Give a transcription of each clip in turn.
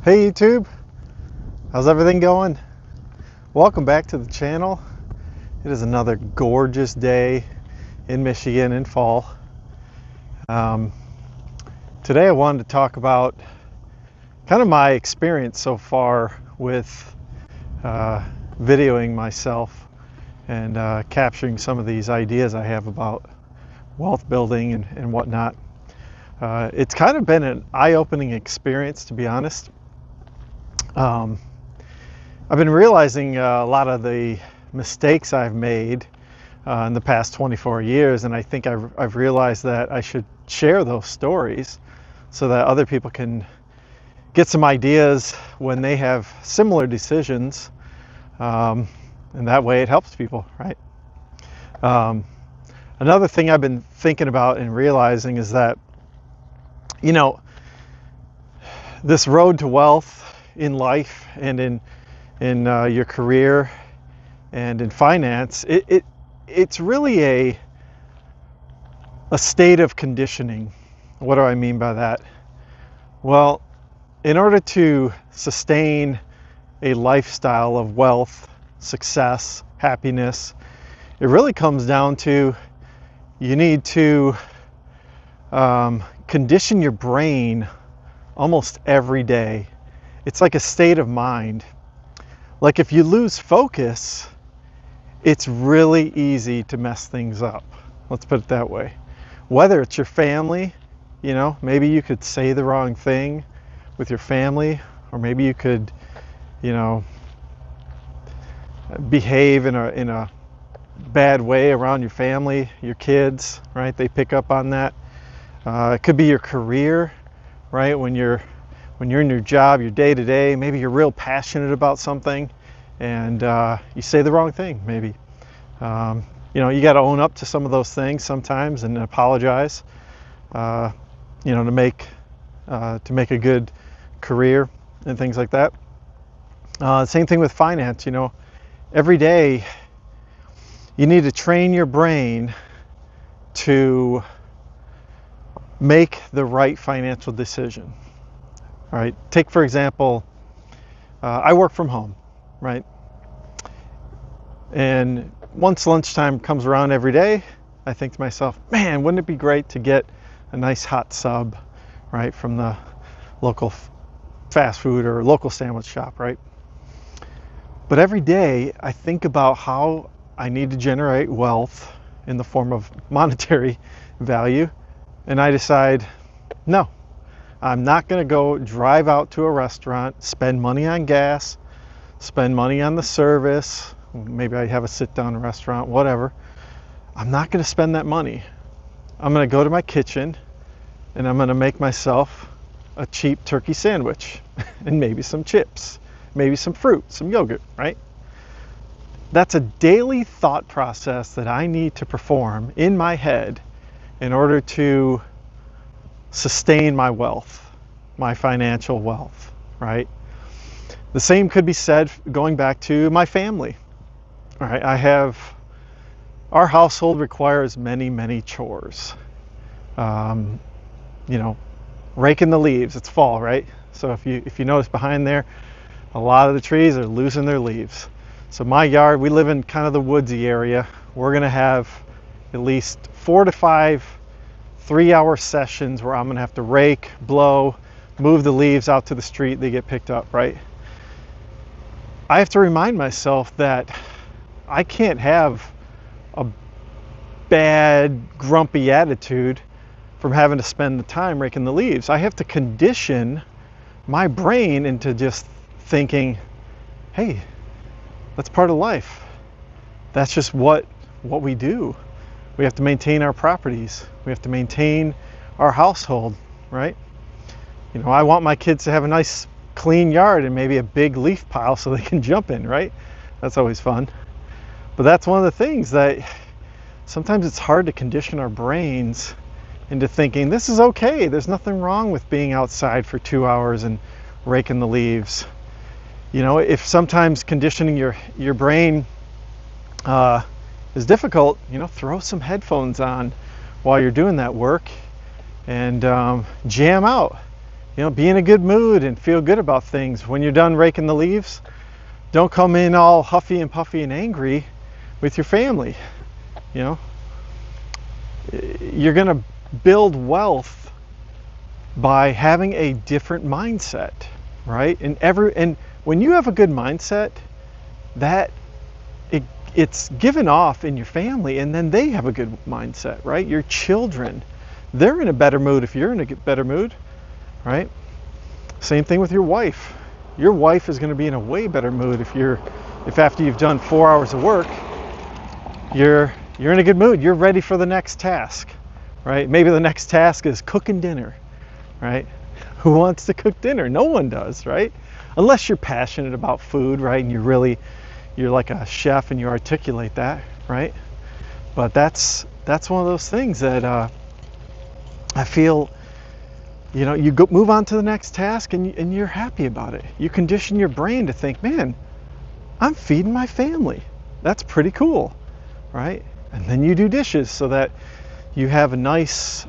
Hey YouTube, how's everything going? Welcome back to the channel. It is another gorgeous day in Michigan in fall. Today I wanted to talk about kind of my experience so far with videoing myself and capturing some of these ideas I have about wealth building and whatnot. It's kind of been an eye-opening experience, to be honest. I've been realizing a lot of the mistakes I've made in the past 24 years, and I think I've realized that I should share those stories so that other people can get some ideas when they have similar decisions, and that way it helps people, right? Another thing I've been thinking about and realizing is that, you know, this road to wealth in life and in your career and in finance, it's really a state of conditioning. What do I mean by that? Well, in order to sustain a lifestyle of wealth, success, happiness, it really comes down to you need to condition your brain almost every day. It's like a state of mind. Like if you lose focus, it's really easy to mess things up. Let's put it that way. Whether it's your family, you know, maybe you could say the wrong thing with your family, or maybe you could, you know, behave in a bad way around your family, your kids, right? They pick up on that. It could be your career, right? When you're in your job, your day to day, maybe you're real passionate about something and you say the wrong thing, maybe. You know, you got to own up to some of those things sometimes and apologize, you know, to make a good career and things like that. Same thing with finance, you know, every day you need to train your brain to make the right financial decision. All right, take for example, I work from home, right? And once lunchtime comes around every day, I think to myself, man, wouldn't it be great to get a nice hot sub, right, from the local fast food or local sandwich shop, right? But every day I think about how I need to generate wealth in the form of monetary value, and I decide, no, I'm not going to go drive out to a restaurant, spend money on gas, spend money on the service. Maybe I have a sit-down restaurant, whatever. I'm not going to spend that money. I'm going to go to my kitchen and I'm going to make myself a cheap turkey sandwich and maybe some chips, maybe some fruit, some yogurt, right? That's a daily thought process that I need to perform in my head in order to sustain my wealth, my financial wealth, right? The same could be said going back to my family. All right, our household requires many chores. You know, raking the leaves. It's fall, right? So if you notice behind there, a lot of the trees are losing their leaves. So my yard, we live in kind of the woodsy area. We're gonna have at least 4 to 5 3-hour sessions where I'm gonna have to rake, blow, move the leaves out to the street, they get picked up, right? I have to remind myself that I can't have a bad, grumpy attitude from having to spend the time raking the leaves. I have to condition my brain into just thinking, hey, that's part of life. That's just what we do. We have to maintain our properties. We have to maintain our household, right? You know, I want my kids to have a nice clean yard and maybe a big leaf pile so they can jump in, right? That's always fun. But that's one of the things that sometimes it's hard to condition our brains into thinking this is okay. There's nothing wrong with being outside for 2 hours and raking the leaves. You know, if sometimes conditioning your brain is difficult, you know, throw some headphones on while you're doing that work and jam out. Be in a good mood and feel good about things. When you're done raking the leaves, don't come in all huffy and puffy and angry with your family. You're going to build wealth by having a different mindset, right? And when you have a good mindset, it's given off in your family, and then they have a good mindset, right? Your children, they're in a better mood if you're in a better mood, right? Same thing with your wife. Your wife is going to be in a way better mood if after you've done 4 hours of work, you're in a good mood. You're ready for the next task, right? Maybe the next task is cooking dinner, right? Who wants to cook dinner? No one does, right? Unless you're passionate about food, right? And you're like a chef and you articulate that, right? But that's one of those things that I feel, you move on to the next task and you're happy about it. You condition your brain to think, man, I'm feeding my family. That's pretty cool, right? And then you do dishes so that you have a nice,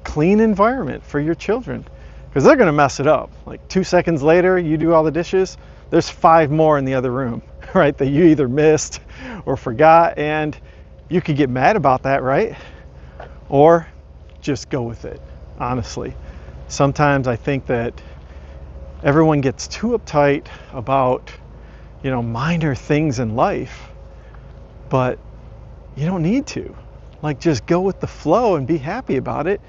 clean environment for your children, because they're going to mess it up. Like 2 seconds later, you do all the dishes, there's 5 more in the other room, right, that you either missed or forgot, and you could get mad about that, right? Or just go with it, honestly. Sometimes I think that everyone gets too uptight about, minor things in life, but you don't need to. Like, just go with the flow and be happy about it,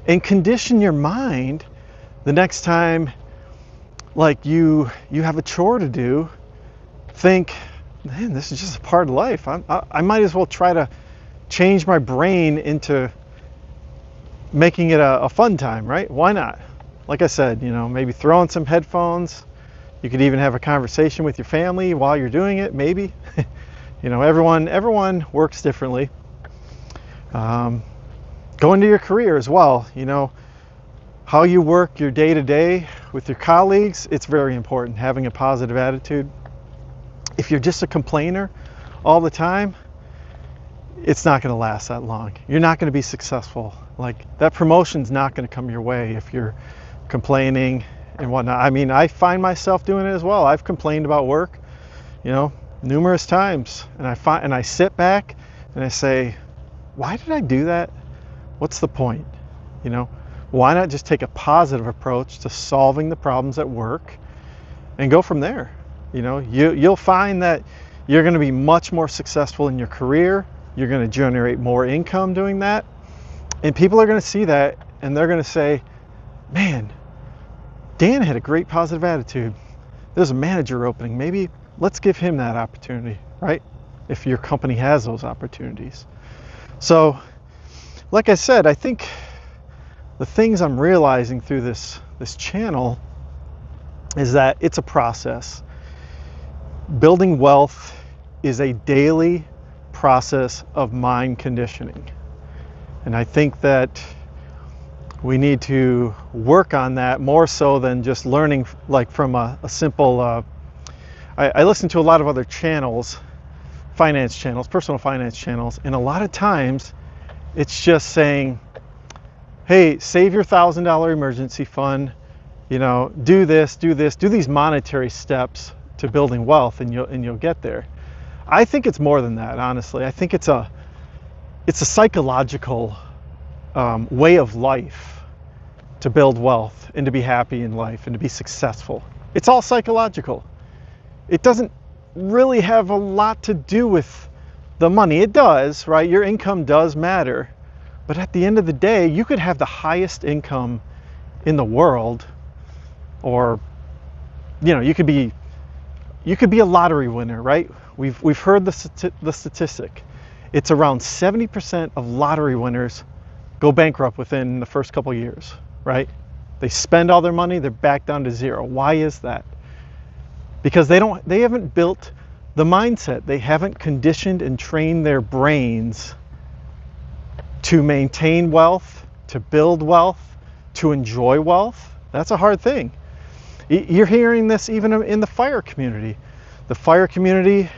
and condition your mind the next time, like you have a chore to do. Think, man, this is just a part of life. I might as well try to change my brain into making it a fun time, right? Why not? Like I said, maybe throw in some headphones. You could even have a conversation with your family while you're doing it, maybe. Everyone works differently. Go into your career as well. How you work your day-to-day with your colleagues, it's very important, having a positive attitude. If you're just a complainer all the time, it's not going to last that long. You're not going to be successful. Like, that promotion's not going to come your way if you're complaining and whatnot. I mean, I find myself doing it as well. I've complained about work, numerous times, and I sit back and I say, why did I do that? What's the point? Why not just take a positive approach to solving the problems at work and go from there? You'll find that you're going to be much more successful in your career. You're going to generate more income doing that. And people are going to see that and they're going to say, man, Dan had a great positive attitude. There's a manager opening. Maybe let's give him that opportunity, right? If your company has those opportunities. So, like I said, I think the things I'm realizing through this channel is that it's a process. Building wealth is a daily process of mind conditioning. And I think that we need to work on that more so than just learning like from a simple, I listen to a lot of other channels, finance channels, personal finance channels, and a lot of times it's just saying, hey, save your $1,000 emergency fund, do this, do these monetary steps to building wealth, and you'll get there. I think it's more than that, honestly. I think it's a psychological way of life to build wealth and to be happy in life and to be successful. It's all psychological. It doesn't really have a lot to do with the money. It does, right? Your income does matter. But at the end of the day, you could have the highest income in the world, or you could be a lottery winner, right? We've heard the statistic. It's around 70% of lottery winners go bankrupt within the first couple years, right? They spend all their money, they're back down to zero. Why is that? Because they haven't built the mindset. They haven't conditioned and trained their brains to maintain wealth, to build wealth, to enjoy wealth. That's a hard thing. You're hearing this even in the fire community. The fire community,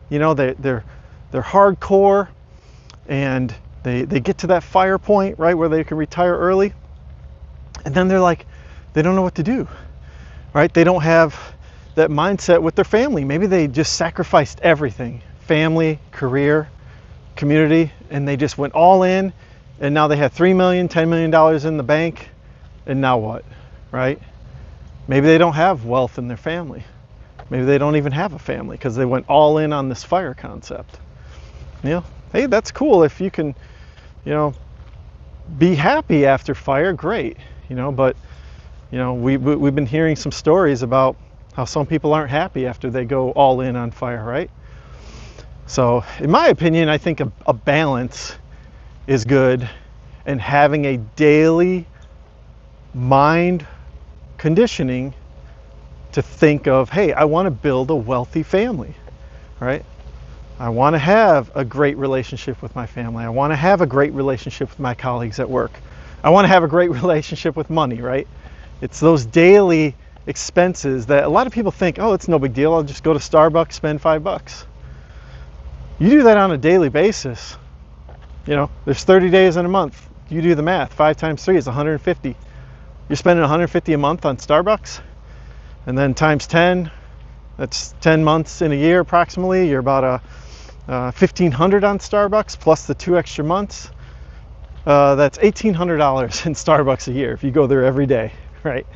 they're hardcore, and they get to that fire point, right, where they can retire early, and then they're like they don't know what to do, right? They don't have that mindset with their family. Maybe they just sacrificed everything, family, career, community, and they just went all in, and now they have $3 million, $10 million in the bank, and now what, right? Maybe they don't have wealth in their family. Maybe they don't even have a family because they went all in on this fire concept. You know, hey, that's cool if you can, you know, be happy after fire, great, you know, but, you know, we've been hearing some stories about how some people aren't happy after they go all in on fire, right? So, in my opinion, I think a balance is good, and having a daily mind conditioning to think of, hey, I want to build a wealthy family, right? I want to have a great relationship with my family. I want to have a great relationship with my colleagues at work. I want to have a great relationship with money, right? It's those daily expenses that a lot of people think, oh, it's no big deal. I'll just go to Starbucks, spend $5. You do that on a daily basis. You know, there's 30 days in a month. You do the math. 5 times 3 is 150. You're spending 150 a month on Starbucks, and then times 10, that's 10 months in a year approximately. You're about $1,500 on Starbucks plus the 2 extra months. That's $1,800 in Starbucks a year if you go there every day, right?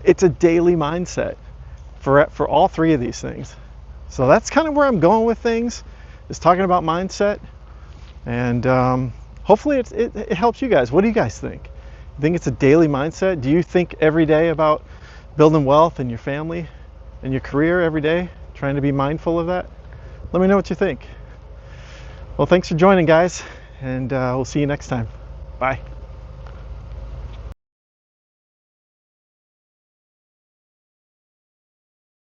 It's a daily mindset for all 3 of these things. So that's kind of where I'm going with things, is talking about mindset, and hopefully it helps you guys. What do you guys think? You think it's a daily mindset? Do you think every day about building wealth in your family and your career every day, trying to be mindful of that? Let me know what you think. Well, thanks for joining, guys, and we'll see you next time. Bye.